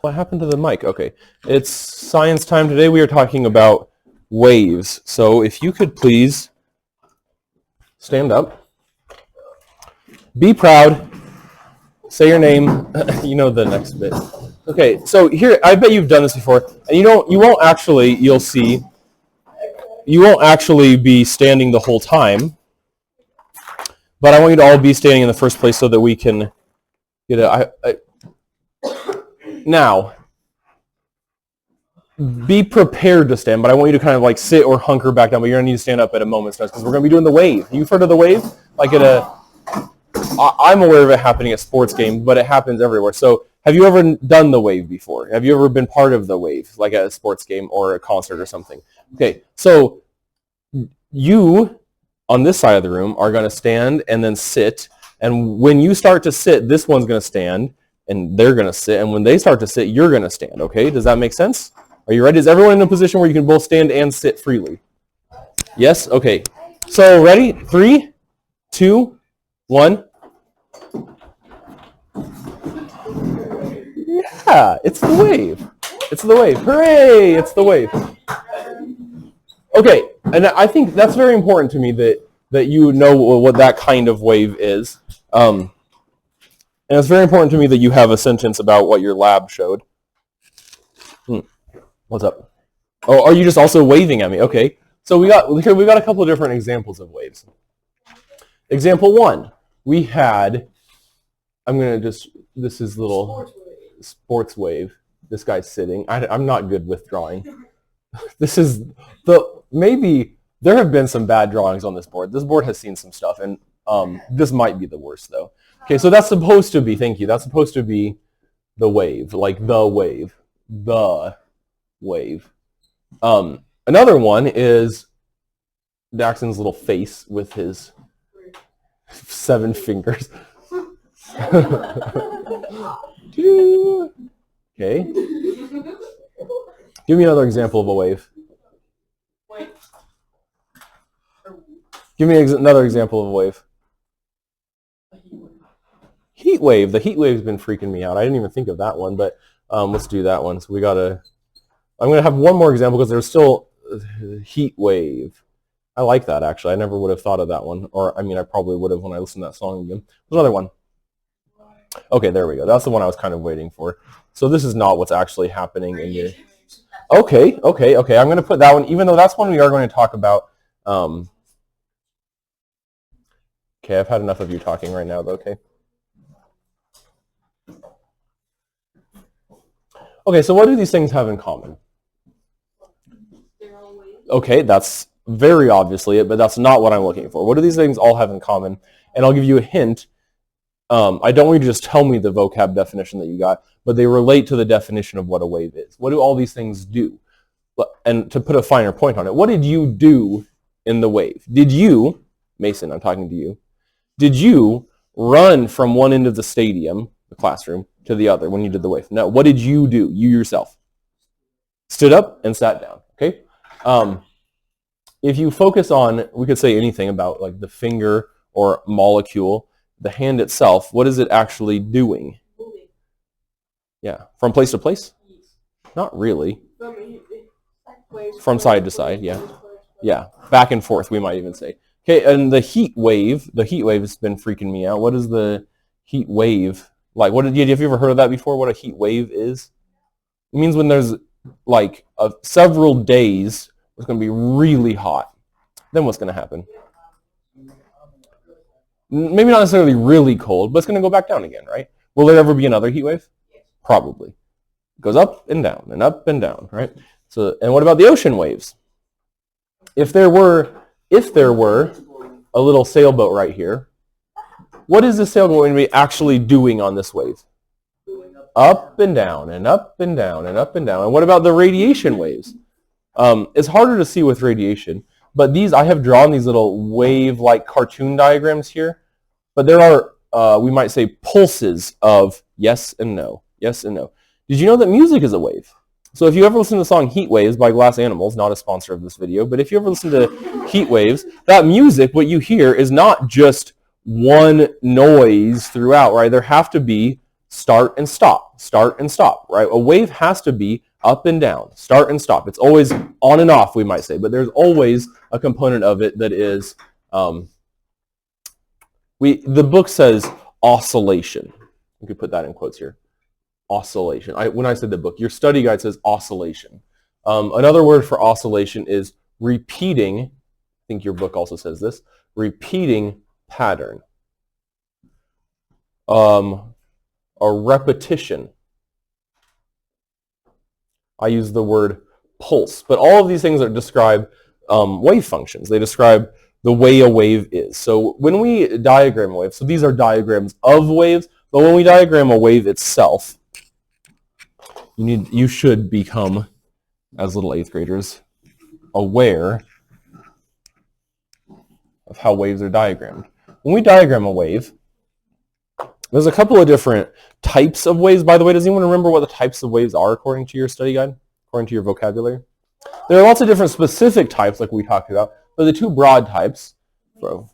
What happened to the mic? Okay. It's science time. Today we are talking about waves. So if you could please stand up. Be proud. Say your name. You know the next bit. Okay, so here, I bet you've done this before. And you won't actually, you'll see, you won't actually be standing the whole time. But I want you to all be standing in the first place so that we can get it. Now, be prepared to stand, but I want you to kind of like sit or hunker back down, but you're going to need to stand up at a moment's notice because we're going to be doing the wave. You've heard of the wave? Like I'm aware of it happening at sports games, but it happens everywhere. So have you ever done the wave before? Have you ever been part of the wave, like at a sports game or a concert or something? Okay, so you, on this side of the room, are going to stand and then sit, and when you start to sit, this one's going to stand, and they're going to sit, and when they start to sit, you're going to stand, okay? Does that make sense? Are you ready? Is everyone in a position where you can both stand and sit freely? Yes? Okay. So, ready? 3, 2, 1. Yeah, it's the wave. It's the wave. Hooray! It's the wave. Okay, and I think that's very important to me that you know what that kind of wave is. And it's very important to me that you have a sentence about what your lab showed. What's up? Oh, are you just also waving at me? Okay. So we got a couple of different examples of waves. Example 1, we had, this is little sports wave. This guy's sitting. I'm not good with drawing. This is maybe there have been some bad drawings on this board. This board has seen some stuff, and this might be the worst though. Okay, so that's supposed to be, thank you, that's supposed to be the wave, like the wave. The wave. Another one is Daxon's little face with his 7 fingers. Okay. Give me another example of a wave. Give me another example of a wave. Heat wave. The heat wave's been freaking me out. I didn't even think of that one, but let's do that one. So I'm going to have one more example because there's still heat wave. I like that, actually. I never would have thought of that one. Or, I mean, I probably would have when I listened to that song again. There's another one. Okay, there we go. That's the one I was kind of waiting for. So this is not what's actually happening in your... Okay. I'm going to put that one, even though that's one we are going to talk about. Okay, I've had enough of you talking right now, though, okay? Okay, so what do these things have in common? Okay, that's very obviously it, but that's not what I'm looking for. What do these things all have in common? And I'll give you a hint. I don't want you to just tell me the vocab definition that you got, but they relate to the definition of what a wave is. What do all these things do? And to put a finer point on it, what did you do in the wave? Did you, Mason, I'm talking to you, did you run from one end of the stadium, the classroom, to the other when you did the wave? No. What did you do, you yourself? Stood up and sat down, okay? If you focus on, we could say anything about like the finger or molecule, the hand itself, what is it actually doing? Moving. Yeah, from place to place? Not really. From side to side, yeah. Yeah, back and forth, we might even say. Okay, and the heat wave has been freaking me out. What is the heat wave like? Have you ever heard of that before? What a heat wave is? It means when there's like several days, it's going to be really hot. Then what's going to happen? Maybe not necessarily really cold, but it's going to go back down again, right? Will there ever be another heat wave? Probably. It goes up and down, right? So, and what about the ocean waves? If there were a little sailboat right here, what is the sailboat going to be actually doing on this wave? Up and down and up and down and up and down. And what about the radiation waves? It's harder to see with radiation, but I have drawn these little wave-like cartoon diagrams here, but there are, we might say, pulses of yes and no, yes and no. Did you know that music is a wave? So if you ever listen to the song Heat Waves by Glass Animals, not a sponsor of this video, but if you ever listen to Heat Waves, that music, what you hear, is not just one noise throughout, right? There have to be start and stop, right? A wave has to be up and down, start and stop. It's always on and off, we might say, but there's always a component of it that is, the book says oscillation. We could put that in quotes here. Oscillation. When I said the book, your study guide says oscillation. Another word for oscillation is repeating. I think your book also says this. Repeating pattern. A repetition. I use the word pulse, but all of these things describe wave functions. They describe the way a wave is. So when we diagram a wave, so these are diagrams of waves, but when we diagram a wave itself, you should become, as little 8th graders, aware of how waves are diagrammed. When we diagram a wave, there's a couple of different types of waves. By the way, does anyone remember what the types of waves are according to your study guide, according to your vocabulary? There are lots of different specific types like we talked about, but the two broad types, nope,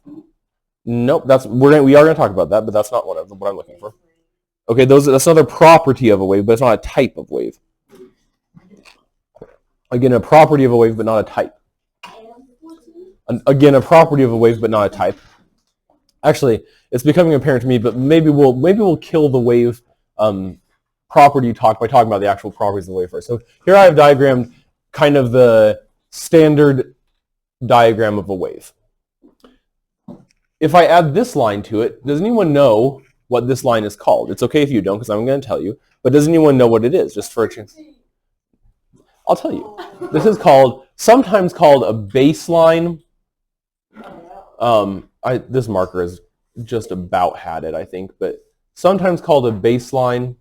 we are going to talk about that, but that's not what I'm looking for. Okay, that's another property of a wave, but it's not a type of wave. Again, a property of a wave, but not a type. Again, a property of a wave, but not a type. Actually, it's becoming apparent to me, but maybe we'll kill the wave property talk by talking about the actual properties of the wave first. So here I have diagrammed kind of the standard diagram of a wave. If I add this line to it, does anyone know what this line is called? It's okay if you don't, because I'm going to tell you. But does anyone know what it is, just for a chance? I'll tell you. This is sometimes called a baseline. This marker is just about had it, I think, but sometimes called a baseline,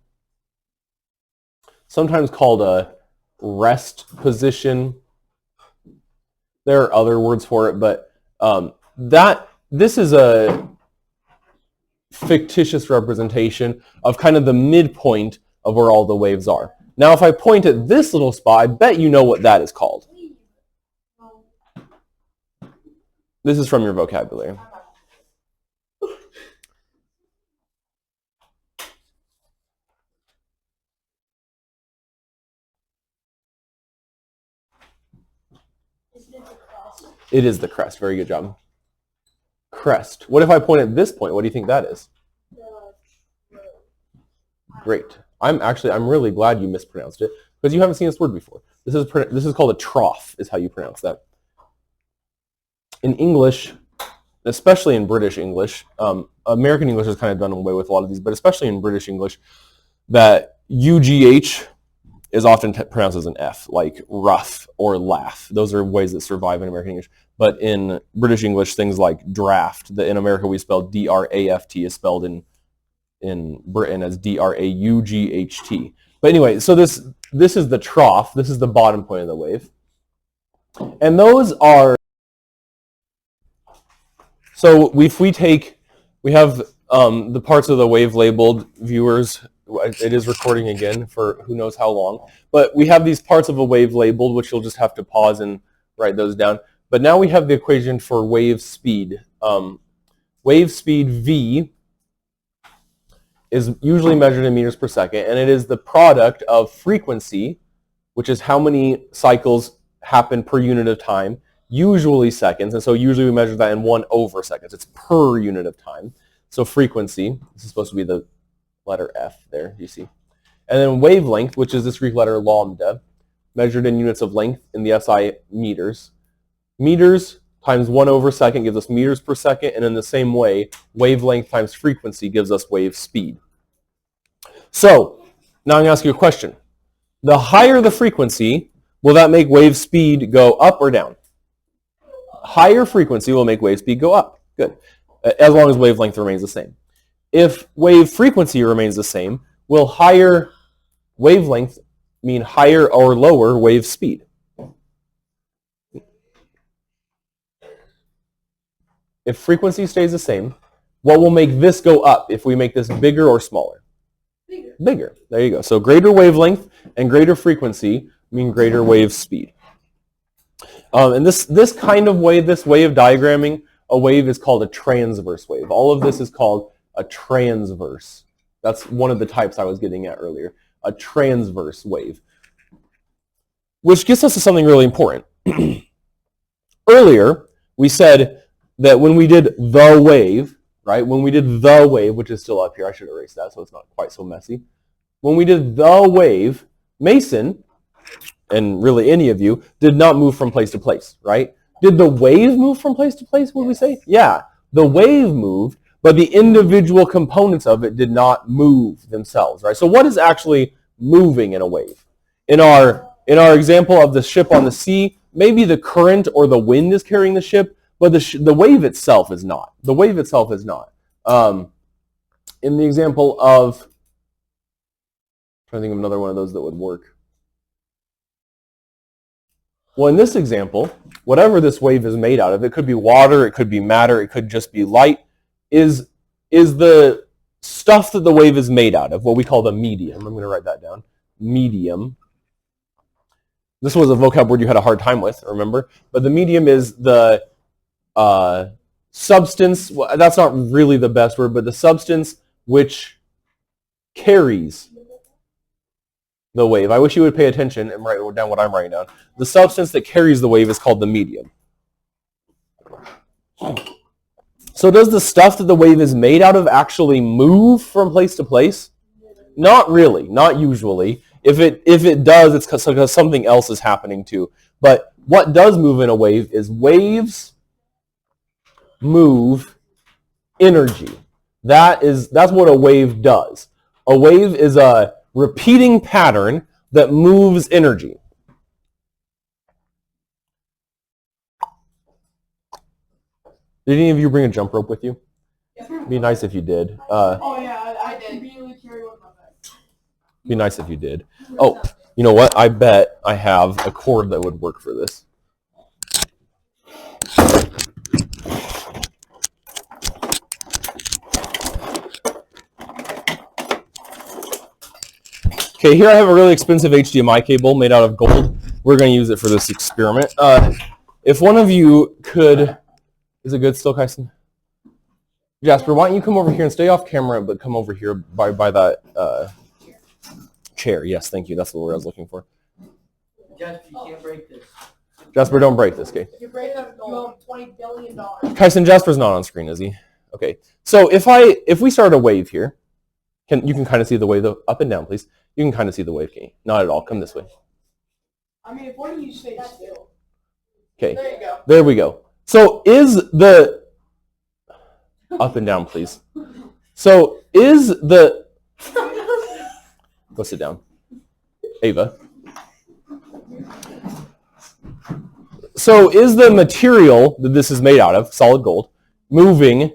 sometimes called a rest position. There are other words for it, but this is a fictitious representation of kind of the midpoint of where all the waves are. Now, if I point at this little spot, I bet you know what that is called. This is from your vocabulary. It is the crest. Very good job. Crest. What if I point at this point? What do you think that is? Great. I'm really glad you mispronounced it because you haven't seen this word before. This is called a trough, is how you pronounce that. In English, especially in British English, American English has kind of done away with a lot of these, but especially in British English, that UGH is often pronounced as an F, like rough or laugh. Those are ways that survive in American English. But in British English, things like draft, that in America we spell D-R-A-F-T, is spelled in Britain as D-R-A-U-G-H-T. But anyway, so this is the trough. This is the bottom point of the wave. And those are, so if we have the parts of the wave labeled, viewers, it is recording again for who knows how long, but we have these parts of a wave labeled, which you'll just have to pause and write those down. But now we have the equation for wave speed. Wave speed V is usually measured in meters per second, and it is the product of frequency, which is how many cycles happen per unit of time, usually seconds, and so usually we measure that in 1/seconds. It's per unit of time. So frequency, this is supposed to be the letter F there, you see. And then wavelength, which is this Greek letter lambda, measured in units of length in the SI meters. Meters times 1/second gives us meters per second, and in the same way, wavelength times frequency gives us wave speed. So, now I'm going to ask you a question. The higher the frequency, will that make wave speed go up or down? Higher frequency will make wave speed go up. Good. As long as wavelength remains the same. If wave frequency remains the same, will higher wavelength mean higher or lower wave speed? If frequency stays the same, what will make this go up if we make this bigger or smaller? Bigger. There you go. So greater wavelength and greater frequency mean greater wave speed. And this kind of wave, this way of diagramming a wave is called a transverse wave. All of this is called a transverse. That's one of the types I was getting at earlier, a transverse wave. Which gets us to something really important. Earlier, we said that when we did the wave, right? When we did the wave, which is still up here, I should erase that so it's not quite so messy. When we did the wave, Mason, and really any of you, did not move from place to place, right? Did the wave move from place to place, would we say? Yeah, the wave moved, but the individual components of it did not move themselves, right? So what is actually moving in a wave? In our example of the ship on the sea, maybe the current or the wind is carrying the ship, but the wave itself is not. The wave itself is not. In the example of, I'm trying to think of another one of those that would work. Well, in this example, whatever this wave is made out of, it could be water, it could be matter, it could just be light, is the stuff that the wave is made out of, what we call the medium. I'm going to write that down. Medium. This was a vocab word you had a hard time with, remember? But the medium is the substance, well, that's not really the best word, but the substance which carries the wave. I wish you would pay attention and write down what I'm writing down. The substance that carries the wave is called the medium. So does the stuff that the wave is made out of actually move from place to place? Not really, not usually. If it does, it's because something else is happening too. But what does move in a wave is waves move energy. That's what a wave does. A wave is a repeating pattern that moves energy. Did any of you bring a jump rope with you? It'd be nice if you did. Oh yeah, I did. Carry one on that. Be nice if you did. Oh, you know what? I bet I have a cord that would work for this. Okay, here I have a really expensive HDMI cable made out of gold. We're going to use it for this experiment. If one of you could... Is it good still, Kyson? Jasper, why don't you come over here and stay off camera, but come over here by that chair. Yes, thank you. That's the word I was looking for. Jasper, you can't break this. Jasper, don't break this, okay? If you break it, you owe $20 billion. Kyson, Jasper's not on screen, is he? Okay. So if we start a wave here, you can kind of see the wave, up and down, please. You can kind of see the wave, okay? Not at all. Come this way. I mean, if one of you stay still. Okay. There you go. There we go. So is the... Up and down, please. So is the... Go sit down. Ava. So is the material that this is made out of, solid gold, moving...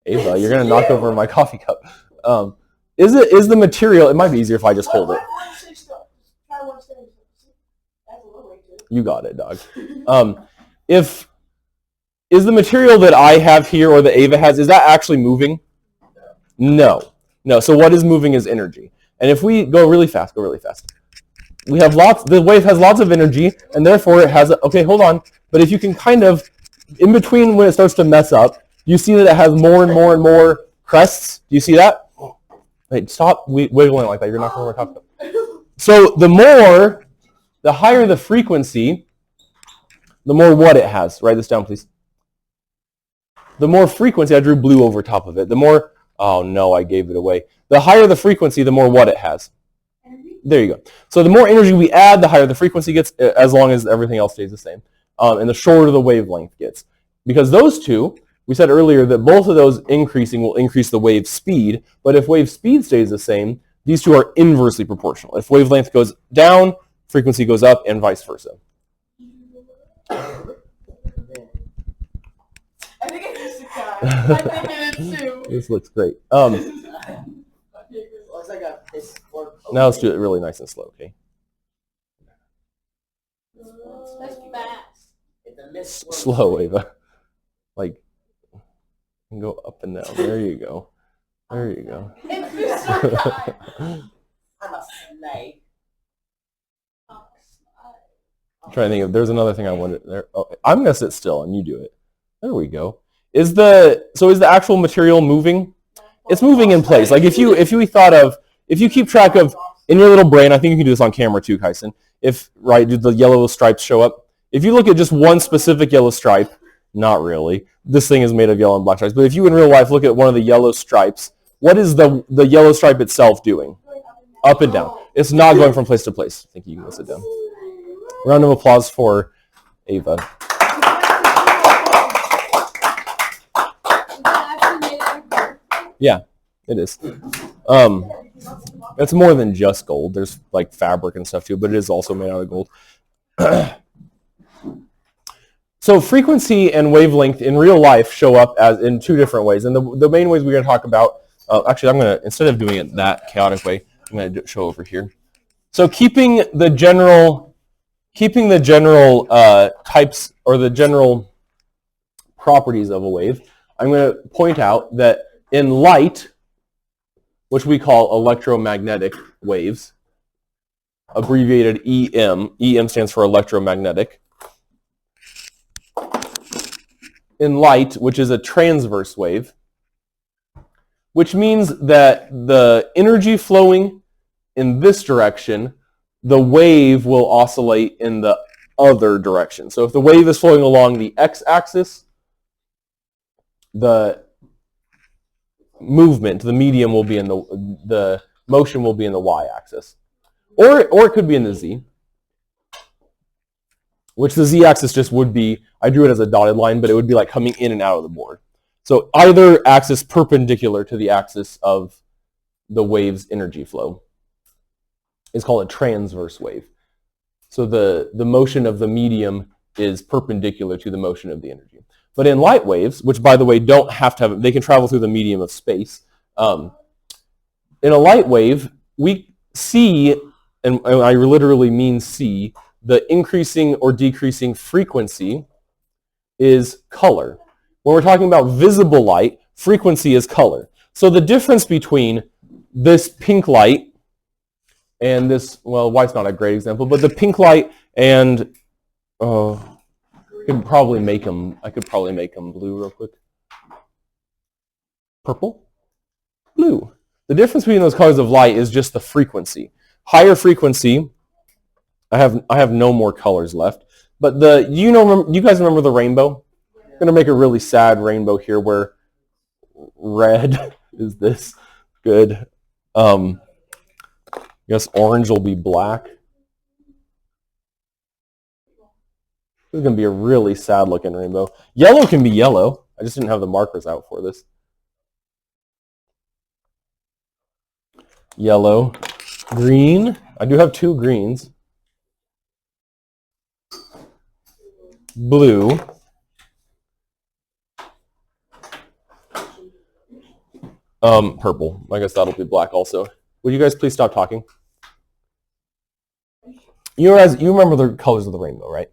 Ava, you're going to knock over my coffee cup. Is the material... It might be easier if I just hold it. You got it, dog. Is the material that I have here or that Ava has, is that actually moving? No. No. So what is moving is energy. And if we go really fast, we have the wave has lots of energy, and therefore it has, okay, hold on. But if you can kind of, in between when it starts to mess up, you see that it has more and more and more crests. Do you see that? Wait, stop wiggling like that. You're not going to talk about. So the higher the frequency, the more what it has. Write this down, please. The more frequency, I drew blue over top of it. The more, oh no, I gave it away. The higher the frequency, the more what it has. There you go. So the more energy we add, the higher the frequency gets, as long as everything else stays the same. And the shorter the wavelength gets. Because those two, we said earlier that both of those increasing will increase the wave speed, but if wave speed stays the same, these two are inversely proportional. If wavelength goes down, frequency goes up, and vice versa. I think it's just a guy. I think it is too. This looks great. Now let's do it really nice and slow, okay? That's fast. Slow, Ava. Like, go up and down. There you go. There you go. It feels so high. I'm a snake. I'm trying to think of, there's another thing I wanted there. Oh, I'm going to sit still and you do it. There we go. So is the actual material moving? it's moving in place. Like if you keep track of in your little brain, I think you can do this on camera too, Kyson. If do the yellow stripes show up? If you look at just one specific yellow stripe, not really. This thing is made of yellow and black stripes. But if you in real life look at one of the yellow stripes, what is the yellow stripe itself doing? Up and down. It's not going from place to place. I think you can go sit down. Round of applause for Ava. Yeah, it is. It's more than just gold. There's like fabric and stuff too, but it is also made out of gold. So frequency and wavelength in real life show up as in two different ways. And the main ways we're going to talk about, actually I'm going to, instead of doing it that chaotic way, I'm going to show over here. So keeping the general types or the general properties of a wave, I'm going to point out that in light, which we call electromagnetic waves, abbreviated EM. EM stands for electromagnetic. In light, which is a transverse wave, which means that the energy flowing in this direction, the wave will oscillate in the other direction. So if the wave is flowing along the x-axis, the movement, the medium will be in the motion will be in the y-axis. Or it could be in the z, which the z-axis just would be, I drew it as a dotted line, but it would be like coming in and out of the board. So either axis perpendicular to the axis of the wave's energy flow is called a transverse wave. So the motion of the medium is perpendicular to the motion of the energy. But in light waves, which by the way don't have to have, they can travel through the medium of space. In a light wave, we see, and I literally mean see, the increasing or decreasing frequency is color. When we're talking about visible light, frequency is color. So the difference between this pink light and this, well, white's not a great example, but the pink light and, I could probably make them blue real quick. Purple, blue. The difference between those colors of light is just the frequency. Higher frequency, I have no more colors left, but you guys remember the rainbow? I'm going to make a really sad rainbow here where red is this. Good. I guess orange will be black. This is going to be a really sad looking rainbow. Yellow can be yellow. I just didn't have the markers out for this. Yellow. Green. I do have two greens. Blue. Purple. I guess that'll be black also. Would you guys please stop talking? You remember the colors of the rainbow, right?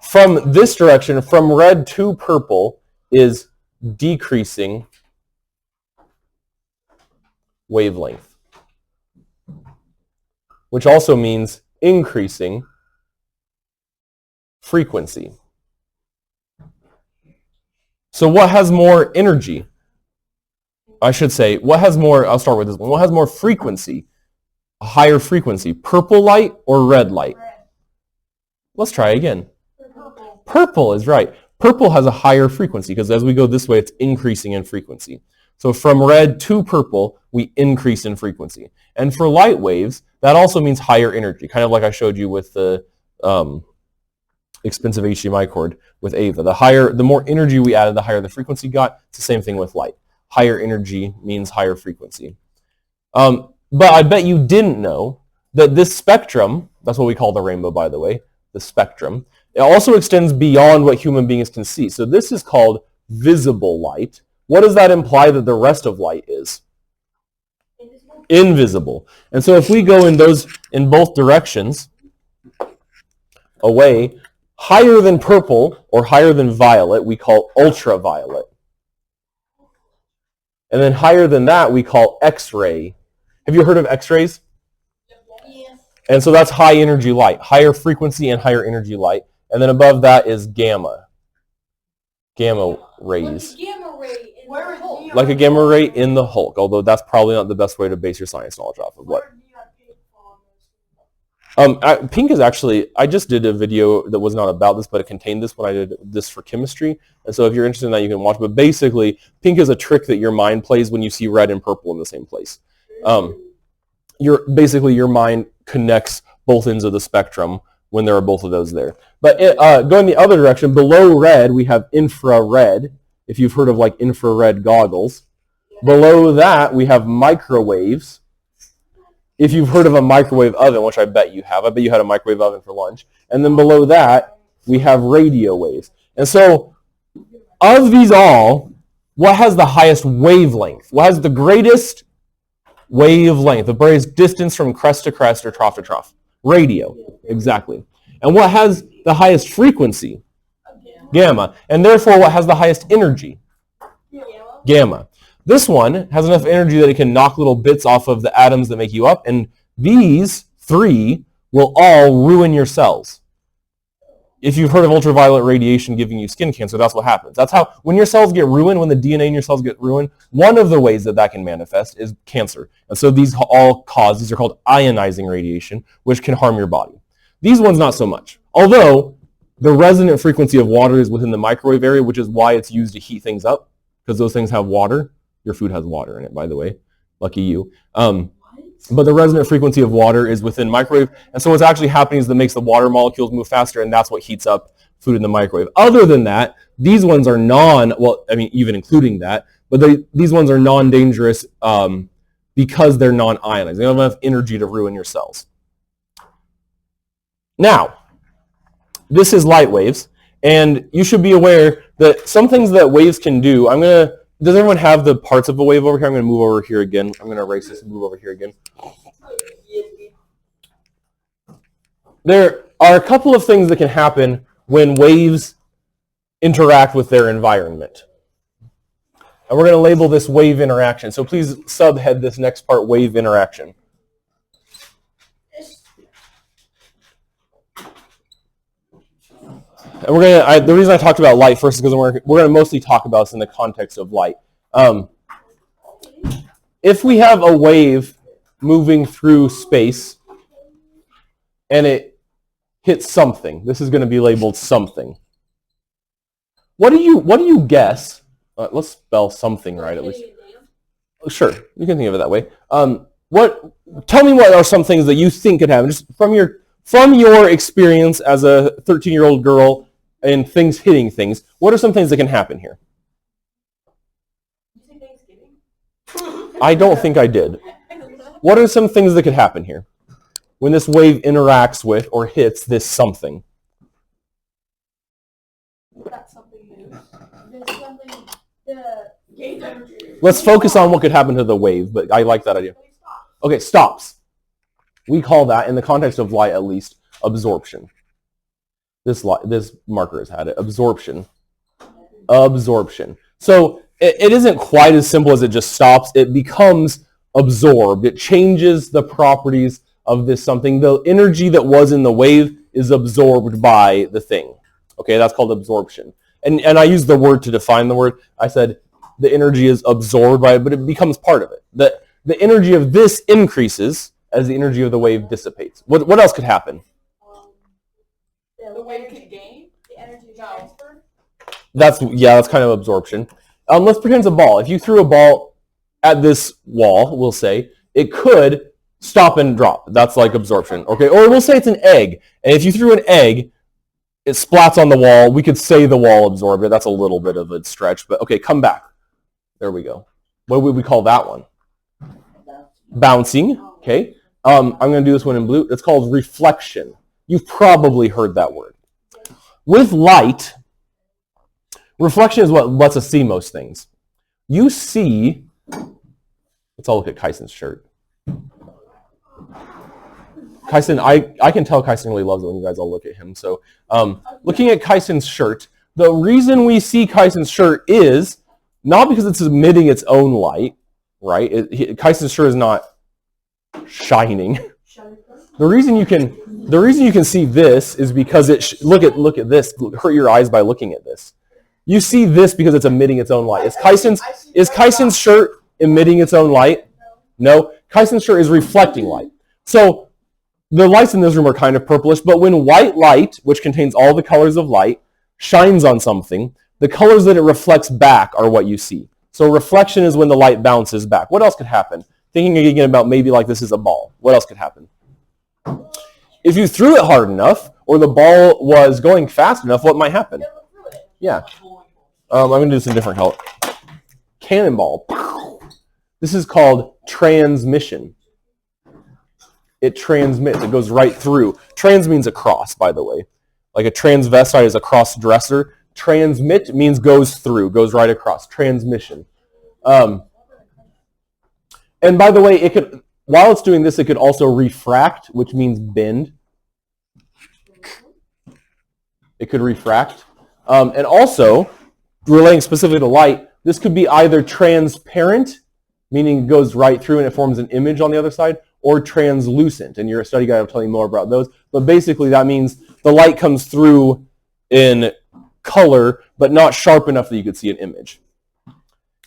From this direction, from red to purple, is decreasing wavelength, which also means increasing frequency. So what has more energy? I should say, what has more, I'll start with this one. What has more frequency? A higher frequency, purple light or red light? Let's try again. Purple. Purple is right. Purple has a higher frequency because as we go this way, it's increasing in frequency. So from red to purple, we increase in frequency. And for light waves, that also means higher energy, kind of like I showed you with the expensive HDMI cord with Ava. The more energy we added, the higher the frequency got. It's the same thing with light. Higher energy means higher frequency. But I bet you didn't know that this spectrum, that's what we call the rainbow, by the way, the spectrum, it also extends beyond what human beings can see. So this is called visible light. What does that imply that the rest of light is? Invisible. And so if we go in both directions, away, higher than purple or higher than violet, we call ultraviolet. And then higher than that, we call X-ray. Have you heard of X-rays? Yes. And so that's high energy light, higher frequency and higher energy light. And then above that is gamma. Gamma rays. Gamma ray Where is neon? Like a gamma ray in the Hulk, although that's probably not the best way to base your science knowledge off of. What? Where neon pink fall on those? Pink is actually, I just did a video that was not about this, but it contained this when I did this for chemistry. And so if you're interested in that, you can watch. But basically, pink is a trick that your mind plays when you see red and purple in the same place. Your mind connects both ends of the spectrum when there are both of those there. But going the other direction, below red, we have infrared, if you've heard of like infrared goggles. Below that, we have microwaves. If you've heard of a microwave oven, which I bet you have. I bet you had a microwave oven for lunch. And then below that, we have radio waves. And so, of these all, what has the highest wavelength? What has the greatest wavelength? The greatest distance from crest to crest or trough to trough? Radio, exactly. And what has the highest frequency? Gamma. And therefore, what has the highest energy? Gamma. This one has enough energy that it can knock little bits off of the atoms that make you up, and these three will all ruin your cells. If you've heard of ultraviolet radiation giving you skin cancer, that's what happens. That's how, when your cells get ruined, when the DNA in your cells get ruined, one of the ways that that can manifest is cancer. And so these are called ionizing radiation, which can harm your body. These ones, not so much. Although, the resonant frequency of water is within the microwave area, which is why it's used to heat things up, because those things have water. Your food has water in it, by the way. Lucky you. But the resonant frequency of water is within microwave, and so what's actually happening is that makes the water molecules move faster, and that's what heats up food in the microwave. Other than that, these ones are even including that, but these ones are non-dangerous because they're non-ionized. They don't have enough energy to ruin your cells. Now, this is light waves, and you should be aware that some things that waves can do, does everyone have the parts of a wave over here? I'm going to move over here again. I'm going to erase this and move over here again. There are a couple of things that can happen when waves interact with their environment. And we're going to label this wave interaction. So please subhead this next part, wave interaction. And the reason I talked about light first is because we're going to mostly talk about this in the context of light. If we have a wave moving through space and it hits something, this is going to be labeled something. What do you guess? Let's spell something right at least. Sure, you can think of it that way. Tell me what are some things that you think could happen, just from your experience as a 13-year-old girl and things hitting things. What are some things that can happen here? You say Thanksgiving? I don't think I did. What are some things that could happen here when this wave interacts with or hits this something? That's something new. There's something, the gain energy. Let's focus on what could happen to the wave, but I like that idea. Okay, stops. We call that, in the context of light at least, absorption. This marker has had it. Absorption. Absorption. So it isn't quite as simple as it just stops. It becomes absorbed. It changes the properties of this something. The energy that was in the wave is absorbed by the thing. Okay, that's called absorption. And I used the word to define the word. I said the energy is absorbed by it, but it becomes part of it. The energy of this increases as the energy of the wave dissipates. What else could happen? The wave could gain? The energy transfer? That's kind of absorption. Let's pretend it's a ball. If you threw a ball at this wall, we'll say, it could stop and drop. That's like absorption. Okay, or we'll say it's an egg. And if you threw an egg, it splats on the wall. We could say the wall absorbed it. That's a little bit of a stretch, but okay, come back. There we go. What would we call that one? Bouncing. Okay. I'm going to do this one in blue. It's called reflection. You've probably heard that word. With light, reflection is what lets us see most things. You see, let's all look at Kyson's shirt. Kyson, I can tell Kyson really loves it when you guys all look at him. So looking at Kyson's shirt, the reason we see Kyson's shirt is not because it's emitting its own light, right? Kyson's shirt is not shining. The reason you can see this is because look at this. Hurt your eyes by looking at this. You see this because it's emitting its own light. Is Kyson's shirt emitting its own light? No. Kyson's shirt is reflecting light. So the lights in this room are kind of purplish, but when white light, which contains all the colors of light, shines on something, the colors that it reflects back are what you see. So reflection is when the light bounces back. What else could happen? Thinking again about maybe like this is a ball. What else could happen? If you threw it hard enough, or the ball was going fast enough, what might happen? Yeah. I'm going to do some different color. Cannonball. This is called transmission. It transmits. It goes right through. Trans means across, by the way. Like a transvestite is a cross-dresser. Transmit means goes through, goes right across. Transmission. And by the way, it could, while it's doing this, it could also refract, which means bend. It could refract. And also, relating specifically to light, this could be either transparent, meaning it goes right through and it forms an image on the other side, or translucent. And your study guide will tell you more about those. But basically, that means the light comes through in color, but not sharp enough that you could see an image.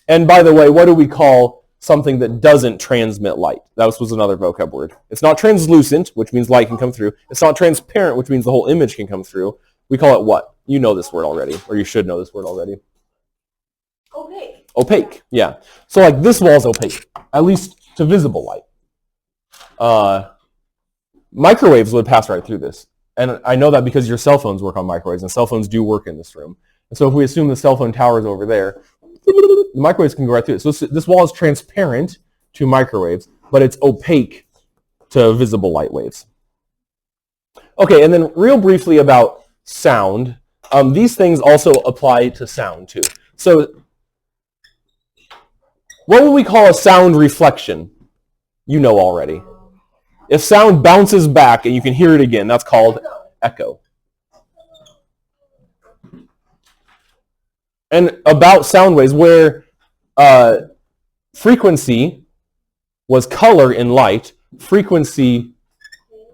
And by the way, what do we call something that doesn't transmit light? That was another vocab word. It's not translucent, which means light can come through. It's not transparent, which means the whole image can come through. We call it what? You know this word already, or you should know this word already. Opaque. Opaque, yeah. So like this wall is opaque, at least to visible light. Microwaves would pass right through this. And I know that because your cell phones work on microwaves, and cell phones do work in this room. And so if we assume the cell phone tower is over there, the microwaves can go right through it. So this wall is transparent to microwaves, but it's opaque to visible light waves. Okay, and then real briefly about sound. These things also apply to sound too. So what would we call a sound reflection? You know already. If sound bounces back and you can hear it again, that's called echo. And about sound waves, where frequency was color in light, frequency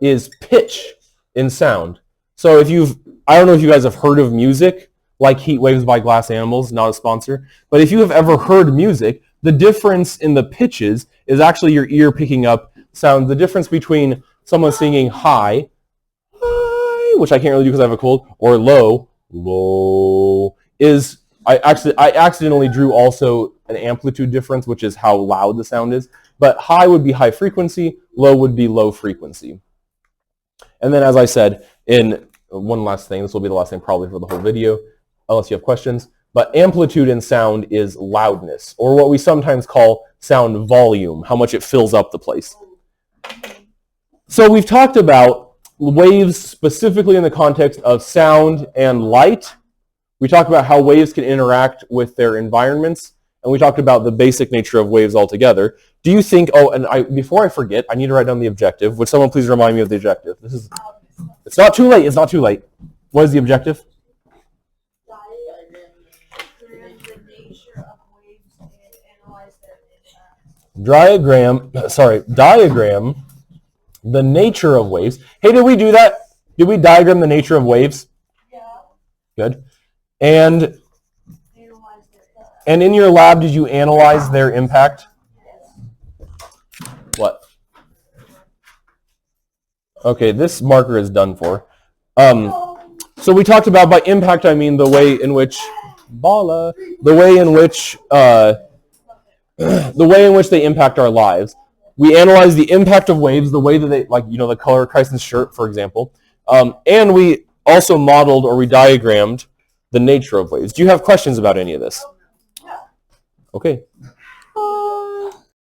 is pitch in sound. So I don't know if you guys have heard of music, like Heat Waves by Glass Animals, not a sponsor, but if you have ever heard music, the difference in the pitches is actually your ear picking up sound. The difference between someone singing high, which I can't really do because I have a cold, or low, is, I accidentally drew also an amplitude difference, which is how loud the sound is. But high would be high frequency, low would be low frequency. And then as I said, in one last thing, this will be the last thing probably for the whole video, unless you have questions, but amplitude in sound is loudness, or what we sometimes call sound volume, how much it fills up the place. So we've talked about waves specifically in the context of sound and light. We talked about how waves can interact with their environments, and we talked about the basic nature of waves altogether. Do you think, before I forget, I need to write down the objective. Would someone please remind me of the objective? It's not too late, it's not too late. What is the objective? Diagram the nature of waves. Hey, did we do that? Did we diagram the nature of waves? Yeah. Good. And in your lab, did you analyze their impact? Yes. What? Okay, this marker is done for. So we talked about, by impact I mean the way in which they impact our lives. We analyze the impact of waves, the way that they, like, the color of Kyson's shirt, for example. And we also modeled, or we diagrammed, the nature of waves. Do you have questions about any of this? Yeah. Okay.